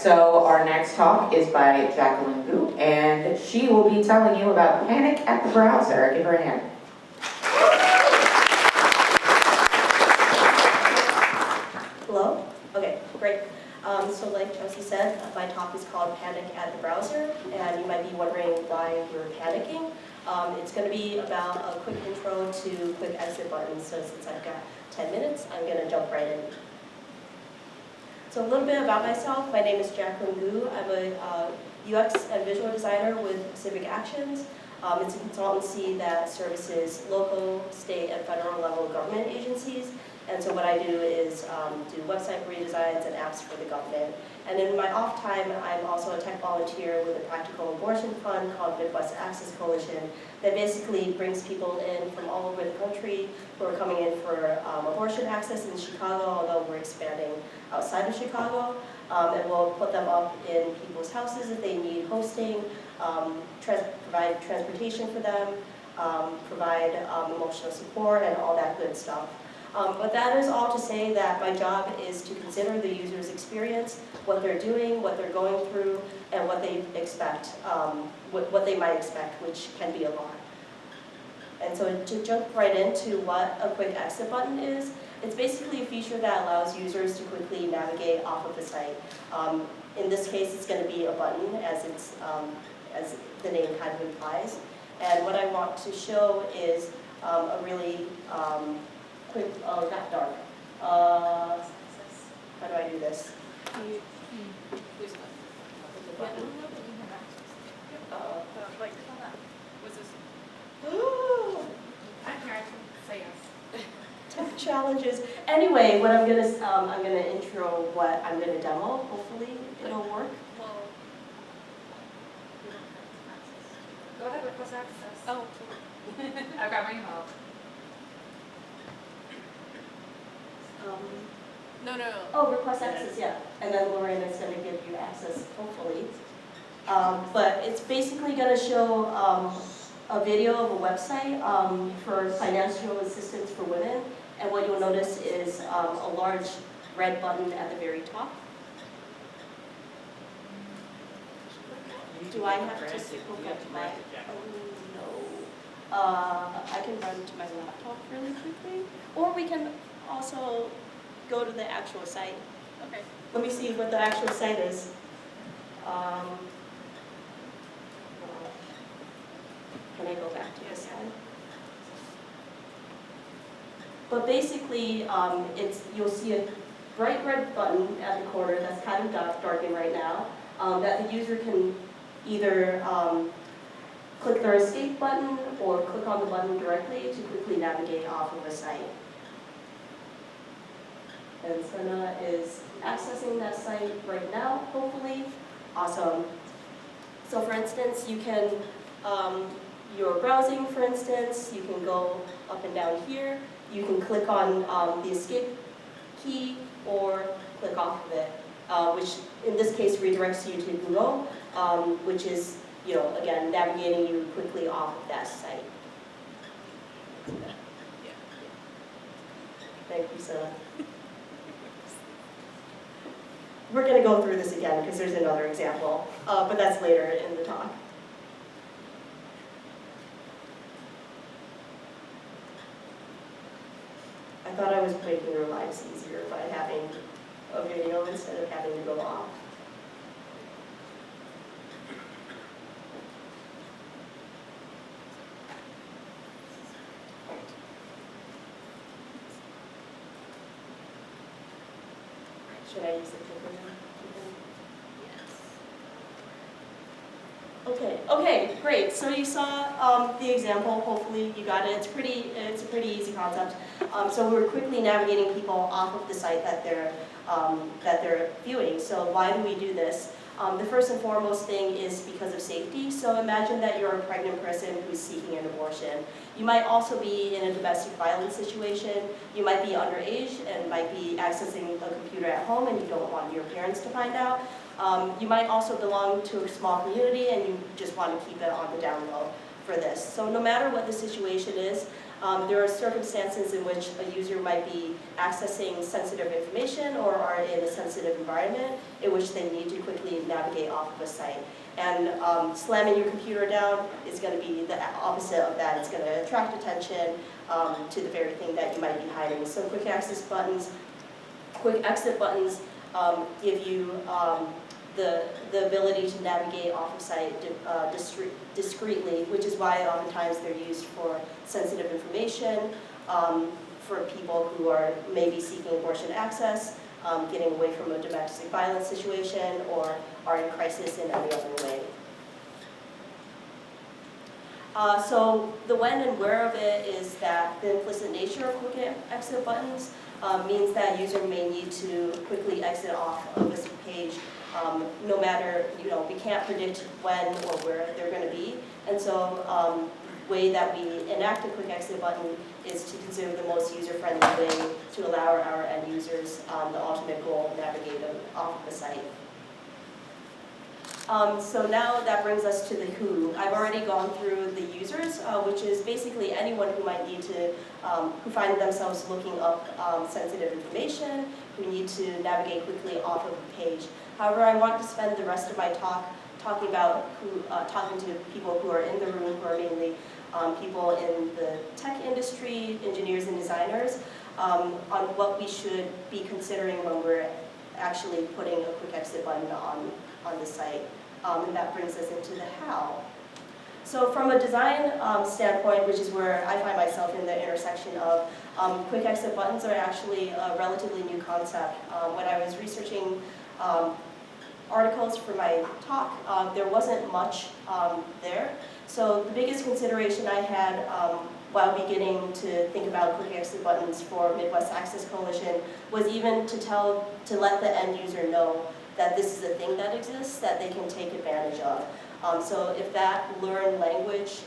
so our next talk is by Jacqueline Gu, and she will be telling you about Panic at the Browser. Give her a hand. Hello? Okay, great. So like Josie said, my talk is called Panic at the Browser, and you might be wondering why we're panicking. It's going to be about a quick intro to quick exit buttons, so since I've got 10 minutes, I'm going to jump right in. So a little bit about myself. My name is Jacqueline Gu. I'm a UX and visual designer with Civic Actions. It's a consultancy that services local, state, and federal level government agencies. And so what I do is do website redesigns and apps for the government. And in my off time, I'm also a tech volunteer with a practical abortion fund called Midwest Access Coalition that basically brings people in from all over the country who are coming in for abortion access in Chicago, although we're expanding outside of Chicago. And we'll put them up in people's houses if they need hosting, provide transportation for them, provide emotional support, and all that good stuff. But that is all to say that my job is to consider the user's experience, what they're doing, what they're going through, and what they expect, what they might expect, which can be a lot. And so to jump right into what a quick exit button is, it's basically a feature that allows users to quickly navigate off of the site. In this case, it's going to be a button, as the name kind of implies. And what I want to show is a really quick, oh, not dark. How do I do this? Tech challenges. Anyway, what I'm gonna intro what I'm gonna demo. Hopefully, it'll work. Go ahead, request access. Oh, I've got my email. No. Oh, request access, yeah. And then Lorena's going to give you access, hopefully. But it's basically going to show a video of a website for financial assistance for women. And what you'll notice is a large red button at the very top. Do I have to hook up my... Oh, no. I can run to my laptop really quickly. Or we can also go to the actual site. Okay. Let me see what the actual site is. Can I go back to this slide? But basically, you'll see a bright red button at the corner that's kind of darkened right now, that the user can either click their escape button or click on the button directly to quickly navigate off of a site. And Sana is accessing that site right now, hopefully. Awesome. So for instance, you can, you're browsing, for instance, you can go up and down here. You can click on the escape key or click off of it, which in this case redirects you to Google, which is, again, navigating you quickly off of that site. Thank you, Sana. We're going to go through this again because there's another example, but that's later in the talk. I thought I was making your lives easier by having a video instead of having to go off. Should I use the clicker now? Yes. Okay, great. So you saw the example. Hopefully you got it. It's a pretty easy concept. So we're quickly navigating people off of the site that they're viewing. So why do we do this? The first and foremost thing is because of safety. So imagine that you're a pregnant person who's seeking an abortion. You might also be in a domestic violence situation. You might be underage and might be accessing a computer at home and you don't want your parents to find out. You might also belong to a small community and you just want to keep it on the down low for this. So no matter what the situation is, There are circumstances in which a user might be accessing sensitive information or are in a sensitive environment in which they need to quickly navigate off of a site. And slamming your computer down is going to be the opposite of that. It's going to attract attention to the very thing that you might be hiding. So quick exit buttons give you the ability to navigate off of site discreetly, which is why oftentimes they're used for sensitive information, for people who are maybe seeking abortion access, getting away from a domestic violence situation, or are in crisis in any other way. So the when and where of it is that the implicit nature of quick exit buttons means that user may need to quickly exit off of a page, no matter, we can't predict when or where they're going to be. And so way that we enact a quick exit button is to consider the most user-friendly way to allow our end users the ultimate goal of navigating off of the site. So now that brings us to the who. I've already gone through the users, which is basically anyone who might need to, who find themselves looking up sensitive information, who need to navigate quickly off of a page. However, I want to spend the rest of my talk talking to people who are in the room, who are mainly people in the tech industry, engineers and designers, on what we should be considering when we're actually putting a quick exit button on the site. And that brings us into the how. So from a design standpoint, which is where I find myself in the intersection of, quick exit buttons are actually a relatively new concept. When I was researching articles for my talk, there wasn't much there. So the biggest consideration I had while beginning to think about quick exit buttons for Midwest Access Coalition was even to let the end user know that this is a thing that exists that they can take advantage of. So if that learned language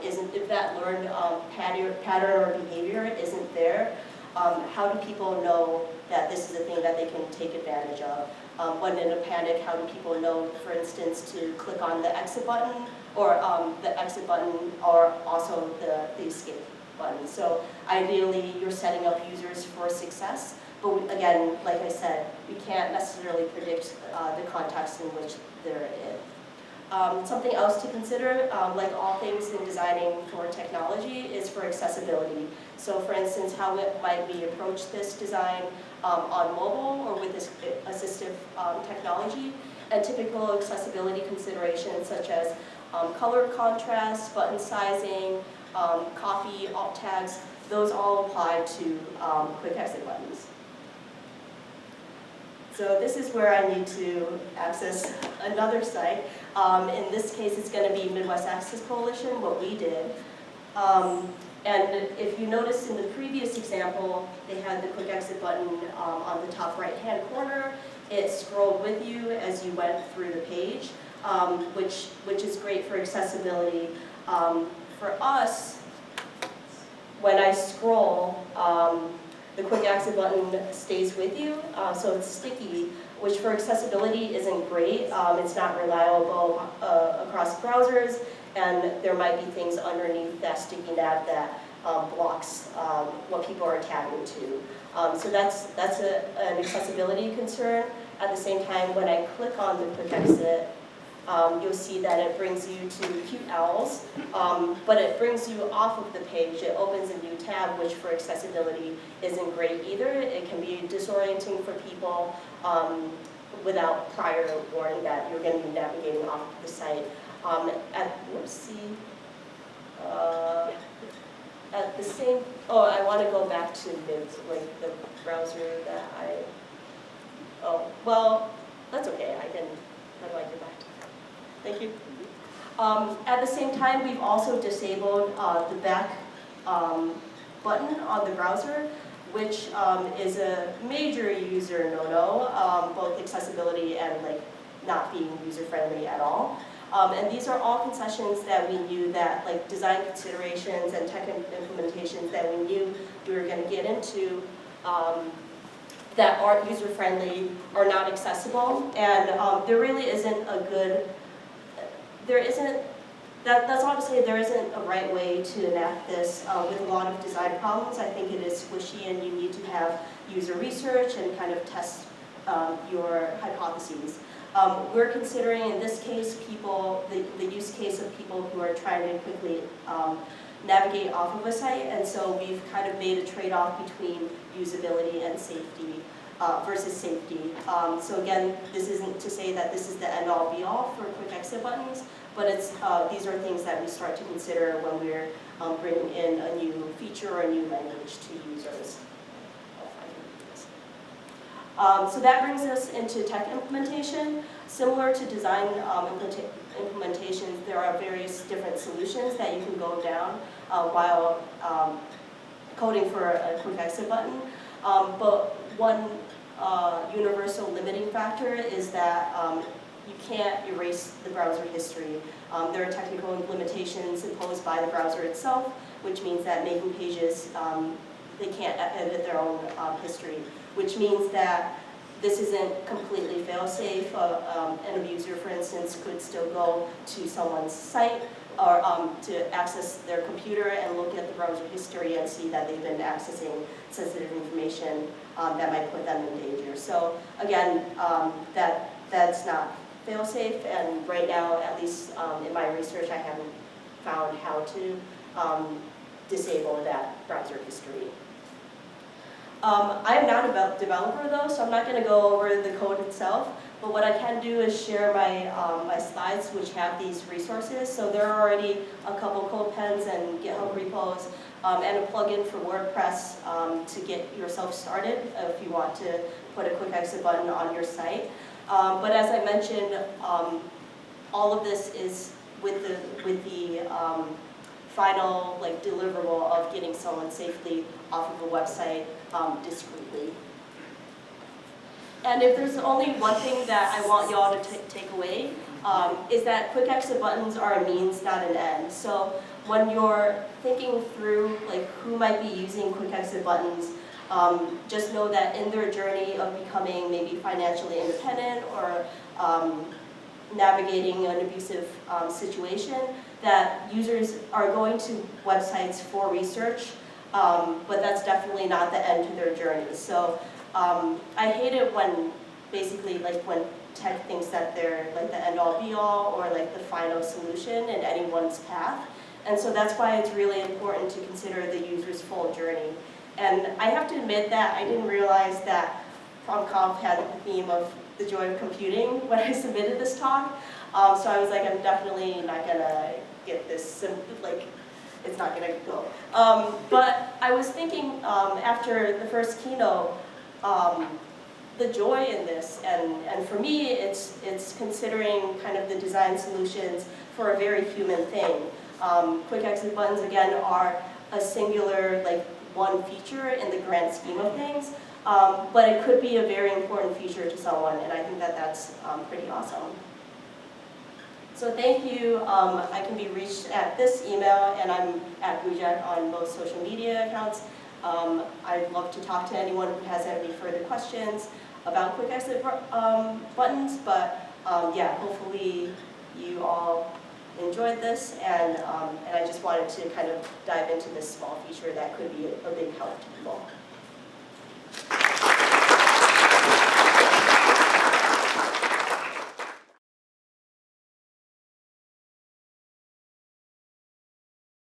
if that learned pattern or behavior isn't there, how do people know that this is a thing that they can take advantage of? When in a panic, how do people know, for instance, to click on the exit button, or the exit button, or also the escape button? So ideally, you're setting up users for success. But again, like I said, we can't necessarily predict the context in which they're in. Something else to consider, like all things in designing for technology, is for accessibility. So for instance, how might we approach this design on mobile or with this assistive technology? And typical accessibility considerations such as color contrast, button sizing, copy, alt tags, those all apply to quick exit buttons. So this is where I need to access another site. In this case, it's going to be Midwest Access Coalition, what we did. And if you notice in the previous example, they had the quick exit button on the top right-hand corner. It scrolled with you as you went through the page, which is great for accessibility. For us, when I scroll, the quick exit button stays with you, so it's sticky, which for accessibility isn't great. It's not reliable across browsers, and there might be things underneath that sticky nav that blocks what people are tabbing to. So that's an accessibility concern. At the same time, when I click on the quick exit, you'll see that it brings you to cute owls, but it brings you off of the page. It opens a new tab, which for accessibility isn't great either. It can be disorienting for people without prior warning that you're going to be navigating off of the site. At the same, I want to go back to like the browser that well, that's okay. How do I get back to that? Thank you. At the same time, we've also disabled the back button on the browser, which is a major user no-no, both accessibility and like not being user-friendly at all. And these are all concessions that we knew that, like design considerations and tech implementations that we knew we were going to get into that aren't user-friendly, are not accessible, and there really isn't That's not to say there isn't a right way to enact this. With a lot of design problems, I think it is squishy and you need to have user research and kind of test your hypotheses. We're considering, in this case, the use case of people who are trying to quickly navigate off of a site, and so we've kind of made a trade-off between usability and safety versus safety. So again, this isn't to say that this is the end-all be-all for quick exit buttons, but these are things that we start to consider when we're bringing in a new feature or a new language to users. So that brings us into tech implementation. Similar to design implementations, there are various different solutions that you can go down while coding for a quick exit button. But one universal limiting factor is that you can't erase the browser history. There are technical limitations imposed by the browser itself, which means that making pages, they can't edit their own history, which means that this isn't completely fail-safe. An abuser, for instance, could still go to someone's site or to access their computer and look at the browser history and see that they've been accessing sensitive information that might put them in danger. So again, that's not fail-safe, and right now, at least in my research, I haven't found how to disable that browser history. I am not a developer though, so I'm not going to go over the code itself, but what I can do is share my, my slides which have these resources. So there are already a couple code pens and GitHub repos and a plugin for WordPress to get yourself started if you want to put a quick exit button on your site. But as I mentioned, all of this is with the final deliverable of getting someone safely off of a website discreetly. And if there's only one thing that I want y'all to take away, is that quick exit buttons are a means, not an end. So when you're thinking through who might be using quick exit buttons, just know that in their journey of becoming maybe financially independent or navigating an abusive situation, that users are going to websites for research, but that's definitely not the end to their journey. So I hate it when basically when tech thinks that they're the end-all be-all or the final solution in anyone's path. And so that's why it's really important to consider the user's full journey. And I have to admit that I didn't realize that PromptConf had the theme of the joy of computing when I submitted this talk. So I was like, I'm definitely not gonna get this, it's not gonna go. But I was thinking after the first keynote, the joy in this, and for me, it's considering kind of the design solutions for a very human thing. Quick exit buttons, again, are a singular, one feature in the grand scheme of things, but it could be a very important feature to someone, and I think that that's pretty awesome. So thank you. I can be reached at this email, and I'm at Gujak on most social media accounts. I'd love to talk to anyone who has any further questions about quick exit buttons, but yeah, hopefully you all enjoyed this, and I just wanted to kind of dive into this small feature that could be a big help to people.